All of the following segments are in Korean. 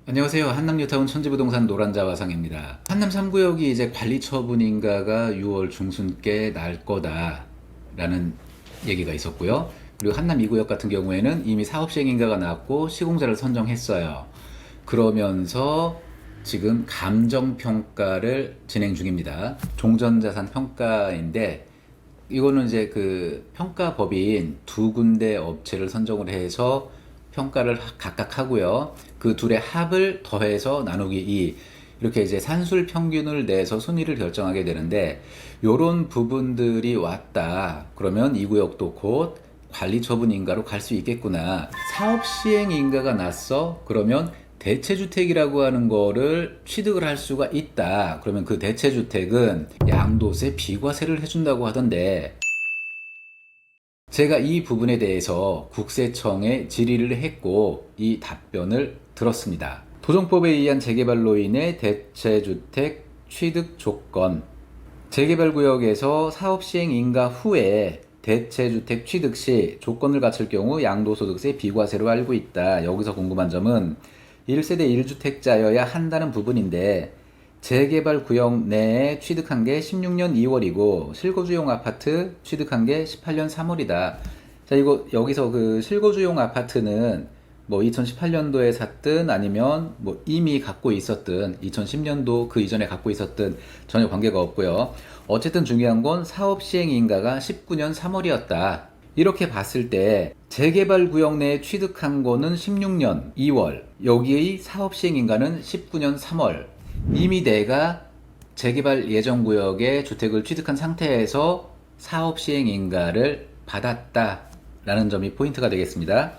안녕하세요. 한남뉴타운 천지부동산 노란자화상입니다. 한남 3구역이 이제 관리처분인가가 6월 중순께 날 거다라는 얘기가 있었고요. 그리고 한남 2구역 같은 경우에는 이미 사업시행인가가 났고 시공자를 선정했어요. 그러면서 지금 감정평가를 진행 중입니다. 종전자산 평가인데 이거는 이제 그 평가법인 두 군데 업체를 선정을 해서 평가를 각각 하고요. 그 둘의 합을 더해서 나누기 2 이렇게 이제 산술 평균을 내서 순위를 결정하게 되는데 요런 부분들이 왔다. 그러면 이 구역도 곧 관리처분인가로 갈 수 있겠구나. 사업시행인가가 났어. 그러면 대체주택이라고 하는 거를 취득을 할 수가 있다. 그러면 그 대체주택은 양도세 비과세를 해준다고 하던데 제가 이 부분에 대해서 국세청에 질의를 했고 이 답변을 들었습니다. 도정법에 의한 재개발로 인해 대체주택 취득 조건, 재개발구역에서 사업시행 인가 후에 대체주택 취득 시 조건을 갖출 경우 양도소득세 비과세로 알고 있다. 여기서 궁금한 점은 1세대 1주택자여야 한다는 부분인데 재개발 구역 내에 취득한 게 16년 2월이고 실거주용 아파트 취득한 게 18년 3월이다. 자, 이거 여기서 그 실거주용 아파트는 뭐 2018년도에 샀든 아니면 뭐 이미 갖고 있었든 2010년도 그 이전에 갖고 있었든 전혀 관계가 없고요. 어쨌든 중요한 건 사업 시행 인가가 19년 3월이었다. 이렇게 봤을 때 재개발 구역 내에 취득한 거는 16년 2월, 여기의 사업 시행 인가는 19년 3월. 이미 내가 재개발 예정 구역에 주택을 취득한 상태에서 사업 시행 인가를 받았다라는 점이 포인트가 되겠습니다.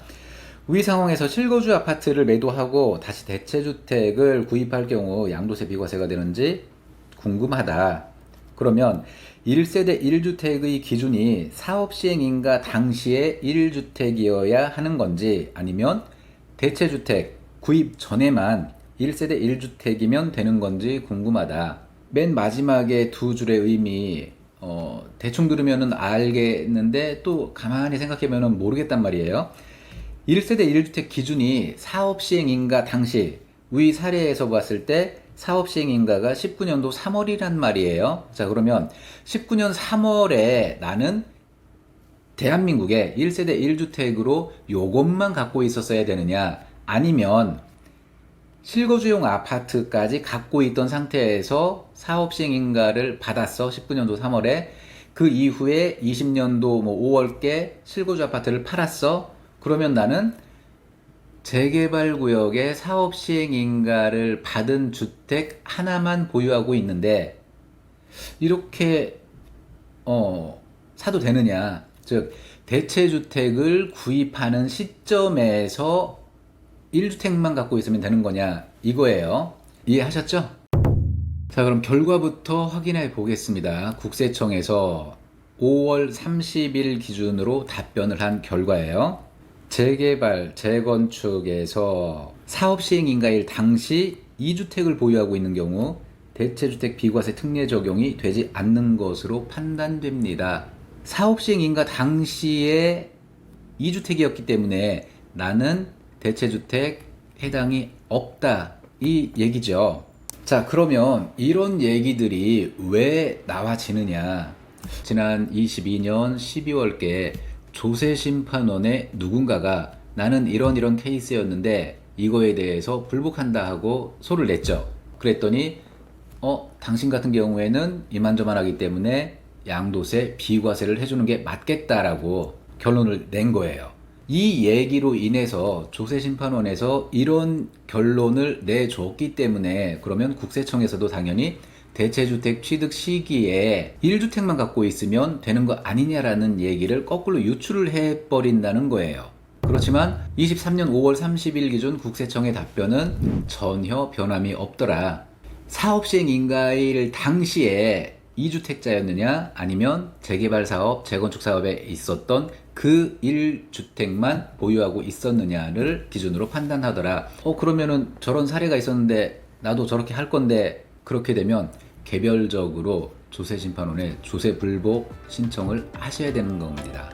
위 상황에서 실거주 아파트를 매도하고 다시 대체주택을 구입할 경우 양도세 비과세가 되는지 궁금하다. 그러면 1세대 1주택의 기준이 사업 시행 인가 당시에 1주택이어야 하는 건지 아니면 대체주택 구입 전에만 1세대 1주택이면 되는 건지 궁금하다. 맨 마지막에 두 줄의 의미 대충 들으면은 알겠는데 또 가만히 생각해보면 모르겠단 말이에요. 1세대 1주택 기준이 사업시행인가 당시 위 사례에서 봤을 때 사업시행인가가 19년도 3월이란 말이에요. 자, 그러면 19년 3월에 나는 대한민국에 1세대 1주택으로 요것만 갖고 있었어야 되느냐, 아니면 실거주용 아파트까지 갖고 있던 상태에서 사업시행인가를 받았어. 19년도 3월에. 그 이후에 20년도 뭐 5월께 실거주 아파트를 팔았어. 그러면 나는 재개발구역에 사업시행인가를 받은 주택 하나만 보유하고 있는데 이렇게 사도 되느냐. 즉 대체주택을 구입하는 시점에서 1주택만 갖고 있으면 되는 거냐 이거예요. 이해하셨죠? 자, 그럼 결과부터 확인해 보겠습니다. 국세청에서 5월 30일 기준으로 답변을 한 결과예요. 재개발, 재건축에서 사업시행인가일 당시 2주택을 보유하고 있는 경우 대체주택 비과세 특례 적용이 되지 않는 것으로 판단됩니다. 사업시행인가 당시에 2주택이었기 때문에 나는 대체주택 해당이 없다, 이 얘기죠. 자, 그러면 이런 얘기들이 왜 나와지느냐. 지난 22년 12월께 조세심판원의 누군가가 나는 이런 케이스였는데 이거에 대해서 불복한다 하고 소를 냈죠. 그랬더니 당신 같은 경우에는 이만저만하기 때문에 양도세 비과세를 해주는 게 맞겠다라고 결론을 낸 거예요. 이 얘기로 인해서 조세심판원에서 이런 결론을 내줬기 때문에 그러면 국세청에서도 당연히 대체주택 취득 시기에 1주택만 갖고 있으면 되는 거 아니냐라는 얘기를 거꾸로 유출을 해버린다는 거예요. 그렇지만 23년 5월 30일 기준 국세청의 답변은 전혀 변함이 없더라. 사업시행 인가일 당시에 2주택자였느냐 아니면 재개발 사업, 재건축 사업에 있었던 그 1주택만 보유하고 있었느냐를 기준으로 판단하더라. 그러면은 저런 사례가 있었는데 나도 저렇게 할 건데, 그렇게 되면 개별적으로 조세심판원에 조세불복 신청을 하셔야 되는 겁니다.